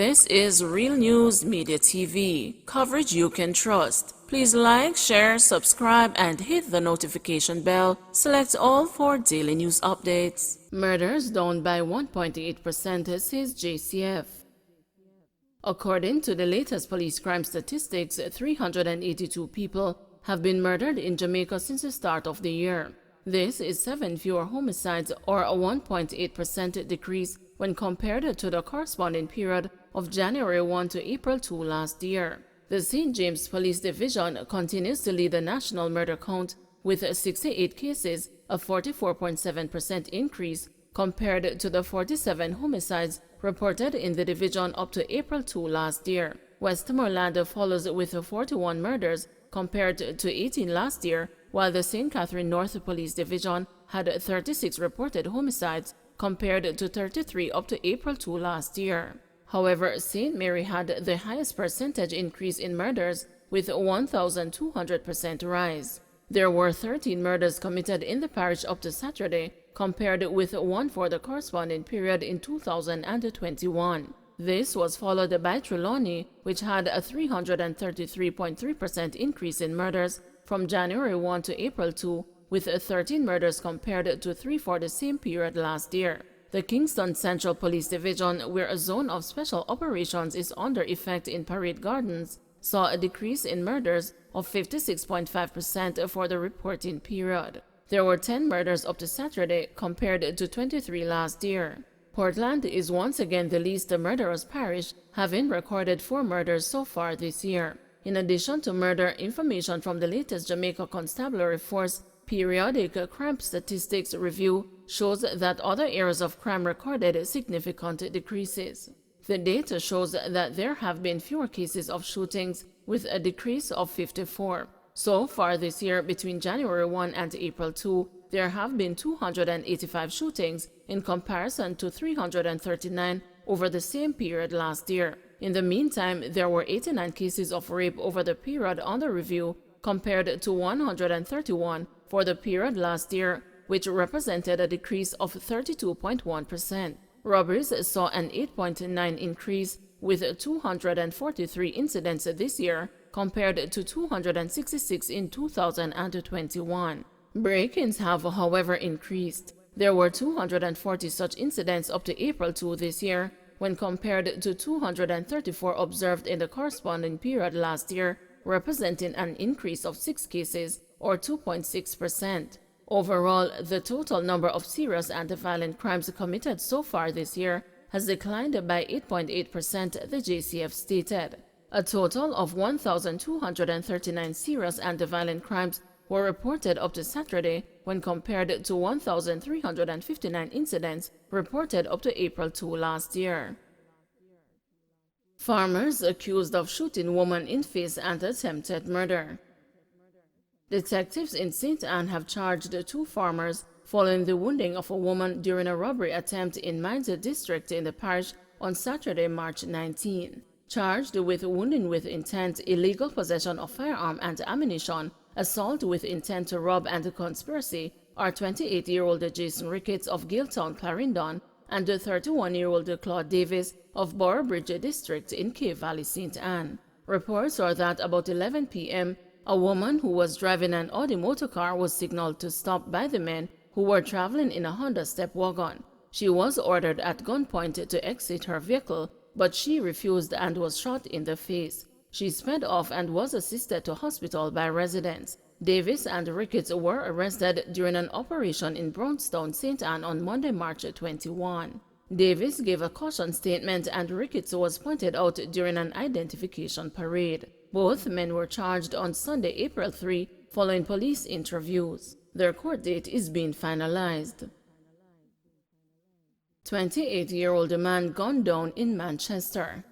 This is Real News Media TV, coverage you can trust. Please like, share, subscribe, and hit the notification bell. Select all for daily news updates. Murders down by 1.8%, says JCF. According to the latest police crime statistics, 382 people have been murdered in Jamaica since the start of the year. This is 7 fewer homicides, or a 1.8% decrease when compared to the corresponding period of January 1 to April 2 last year. The St. James Police Division continues to lead the national murder count with 68 cases, a 44.7% increase compared to the 47 homicides reported in the division up to April 2 last year. Westmoreland follows with 41 murders compared to 18 last year, while the St. Catherine North Police Division had 36 reported homicides compared to 33 up to April 2 last year. However, St. Mary had the highest percentage increase in murders with a 1,200% rise. There were 13 murders committed in the parish up to Saturday, compared with 1 for the corresponding period in 2021. This was followed by Trelawney, which had a 333.3% increase in murders from January 1 to April 2, with 13 murders compared to 3 for the same period last year. The Kingston Central Police Division, where a zone of special operations is under effect in Parade Gardens, saw a decrease in murders of 56.5% for the reporting period. There were 10 murders up to Saturday compared to 23 last year. Portland is once again the least murderous parish, having recorded 4 murders so far this year. In addition to murder, information from the latest Jamaica Constabulary Force Periodic Crime Statistics Review shows that other areas of crime recorded significant decreases. The data shows that there have been fewer cases of shootings, with a decrease of 54. So far this year, between January 1 and April 2, there have been 285 shootings in comparison to 339 over the same period last year. In the meantime, there were 89 cases of rape over the period under review compared to 131 for the period last year, which represented a decrease of 32.1%. Robberies saw an 8.9% increase, with 243 incidents this year compared to 266 in 2021. Break-ins have, however, increased. There were 240 such incidents up to April 2 this year, when compared to 234 observed in the corresponding period last year, representing an increase of 6 cases, or 2.6%. Overall, the total number of serious and violent crimes committed so far this year has declined by 8.8%, the JCF stated. A total of 1,239 serious and violent crimes were reported up to Saturday, when compared to 1,359 incidents reported up to April 2 last year. Farmers accused of shooting woman in face and attempted murder. Detectives in St. Anne have charged 2 farmers following the wounding of a woman during a robbery attempt in Mines District in the parish on Saturday, March 19. Charged with wounding with intent, illegal possession of firearm and ammunition, assault with intent to rob, and conspiracy are 28-year-old Jason Ricketts of Giltown, Clarendon, and 31-year-old Claude Davis of Boroughbridge District in Cave Valley, St. Anne. Reports are that about 11 p.m., a woman who was driving an Audi motorcar was signaled to stop by the men who were traveling in a Honda step wagon. She was ordered at gunpoint to exit her vehicle, but she refused and was shot in the face. She sped off and was assisted to hospital by residents. Davis and Ricketts were arrested during an operation in Brownstown, St. Anne on Monday, March 21. Davis gave a caution statement and Ricketts was pointed out during an identification parade. Both men were charged on Sunday, April 3, following police interviews. Their court date is being finalized. 28-year-old man gunned down in Manchester.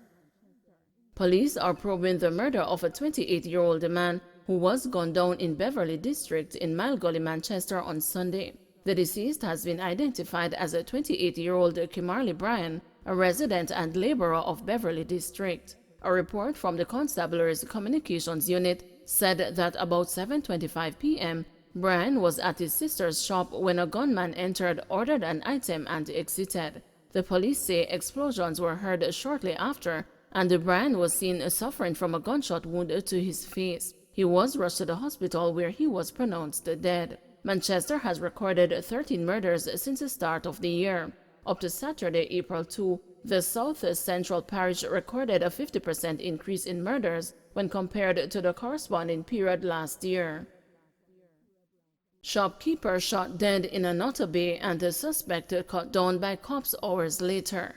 Police are probing the murder of a 28-year-old man who was gunned down in Beverly District in Mile Gully, Manchester on Sunday. The deceased has been identified as a 28-year-old Kimarley Bryan, a resident and laborer of Beverly District. A report from the Constabulary's Communications Unit said that about 7:25 p.m., Bryan was at his sister's shop when a gunman entered, ordered an item, and exited. The police say explosions were heard shortly after, and Brian was seen suffering from a gunshot wound to his face. He was rushed to the hospital where he was pronounced dead. Manchester has recorded 13 murders since the start of the year. Up to Saturday, April 2, the South Central Parish recorded a 50% increase in murders when compared to the corresponding period last year. Shopkeeper shot dead in Montego Bay and the suspect cut down by cops hours later.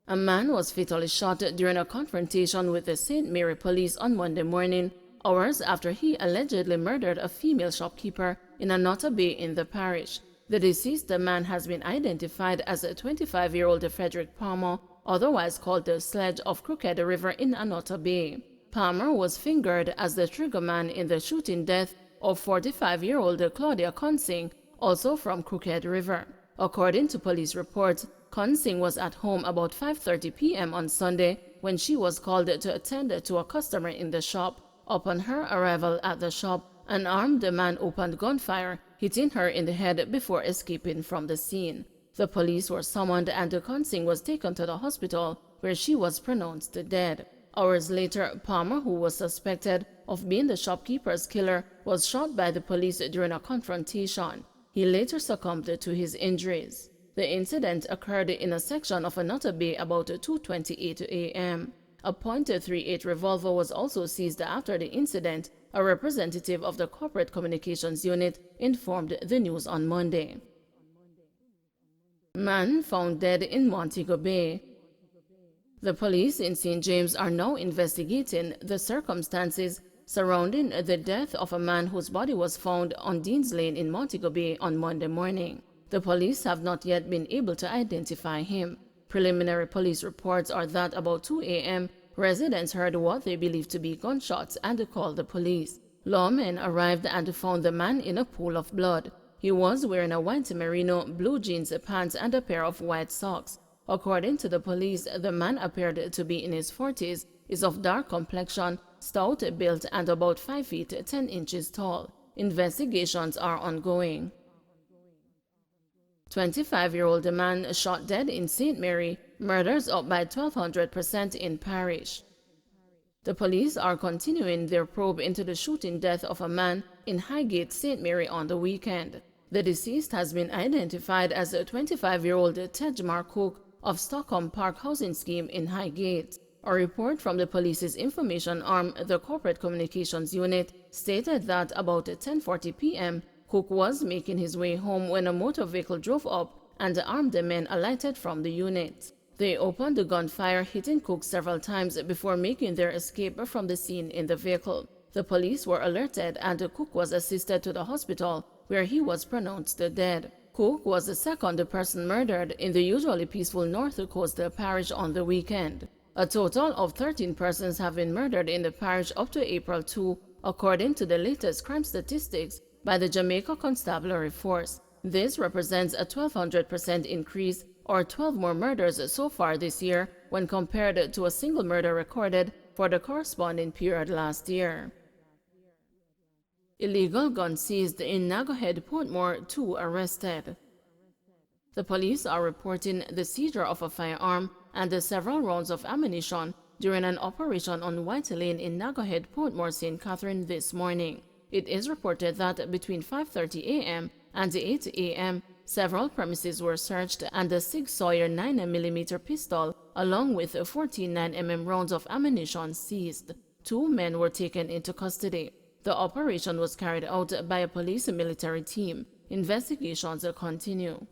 A man was fatally shot during a confrontation with the St. Mary police on Monday morning, hours after he allegedly murdered a female shopkeeper in Montego Bay in the parish. The deceased man has been identified as 25-year-old Frederick Palmer, otherwise called the Sledge of Crooked River in Montego Bay. Palmer was fingered as the triggerman in the shooting death of 45-year-old Claudia Consing, also from Crooked River. According to police reports, Consing was at home about 5:30 p.m. on Sunday when she was called to attend to a customer in the shop. Upon her arrival at the shop, an armed man opened gunfire, hitting her in the head before escaping from the scene. The police were summoned and Consing was taken to the hospital where she was pronounced dead. Hours later, Palmer, who was suspected of being the shopkeeper's killer, was shot by the police during a confrontation. He later succumbed to his injuries. The incident occurred in a section of Montego Bay about 2:28 a.m. A .38 revolver was also seized after the incident, a representative of the Corporate Communications Unit informed the news on Monday. Man found dead in Montego Bay. The police in St. James are now investigating the circumstances surrounding the death of a man whose body was found on Dean's Lane in Montego Bay on Monday morning. The police have not yet been able to identify him. Preliminary police reports are that about 2 a.m., residents heard what they believed to be gunshots and called the police. Lawmen arrived and found the man in a pool of blood. He was wearing a white merino, blue jeans pants and a pair of white socks. According to the police, the man appeared to be in his 40s, is of dark complexion, stout built and about 5 feet 10 inches tall. Investigations are ongoing. 25-year-old man shot dead in St. Mary, murders up by 1,200% in parish. The police are continuing their probe into the shooting death of a man in Highgate, St. Mary on the weekend. The deceased has been identified as a 25-year-old Tejmar Cook of Stockholm Park Housing Scheme in Highgate. A report from the police's information arm, the Corporate Communications Unit, stated that about 10:40 p.m., Cook was making his way home when a motor vehicle drove up and the armed men alighted from the unit. They opened the gunfire, hitting Cook several times before making their escape from the scene in the vehicle. The police were alerted and Cook was assisted to the hospital where he was pronounced dead. Cook was the second person murdered in the usually peaceful North Coast Parish on the weekend. A total of 13 persons have been murdered in the parish up to April 2, according to the latest crime statistics by the Jamaica Constabulary Force. This represents a 1,200% increase, or 12 more murders so far this year when compared to a single murder recorded for the corresponding period last year. Illegal gun seized in Nagahead, Portmore, 2 arrested. The police are reporting the seizure of a firearm and several rounds of ammunition during an operation on White Lane in Nagahead, Portmore, St. Catherine this morning. It is reported that between 5:30 a.m. and 8 a.m., several premises were searched and a Sig Sauer 9mm pistol along with 14 9mm rounds of ammunition seized. 2 men were taken into custody. The operation was carried out by a police military team. Investigations continue.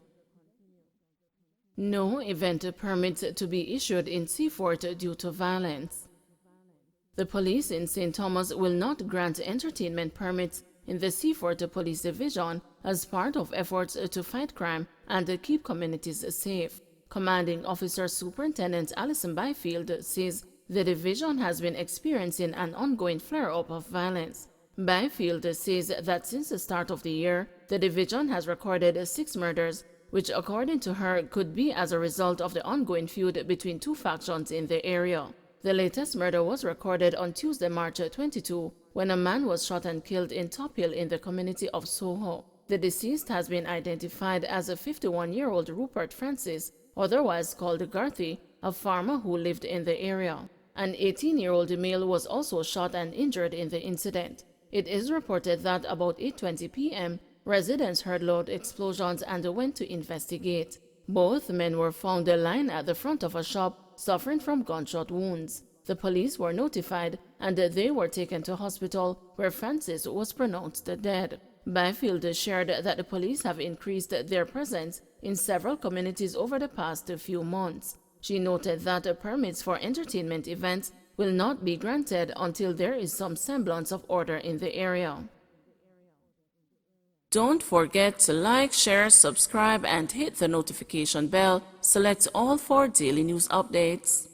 No event permits to be issued in Seafort due to violence. The police in St. Thomas will not grant entertainment permits in the Seafort Police Division as part of efforts to fight crime and keep communities safe. Commanding Officer Superintendent Alison Byfield says the division has been experiencing an ongoing flare-up of violence. Byfield says that since the start of the year, the division has recorded 6 murders, which according to her could be as a result of the ongoing feud between 2 factions in the area. The latest murder was recorded on Tuesday, March 22, when a man was shot and killed in Top Hill in the community of Soho. The deceased has been identified as a 51-year-old Rupert Francis otherwise called Garthy, a farmer who lived in the area. An 18-year-old male was also shot and injured in the incident. It is reported that about 8:20 p.m., residents heard loud explosions and went to investigate. Both men were found lying at the front of a shop, suffering from gunshot wounds. The police were notified and they were taken to hospital, where Francis was pronounced dead. Byfield shared that the police have increased their presence in several communities over the past few months. She noted that permits for entertainment events will not be granted until there is some semblance of order in the area. Don't forget to like, share, subscribe, and hit the notification bell. Select all for daily news updates.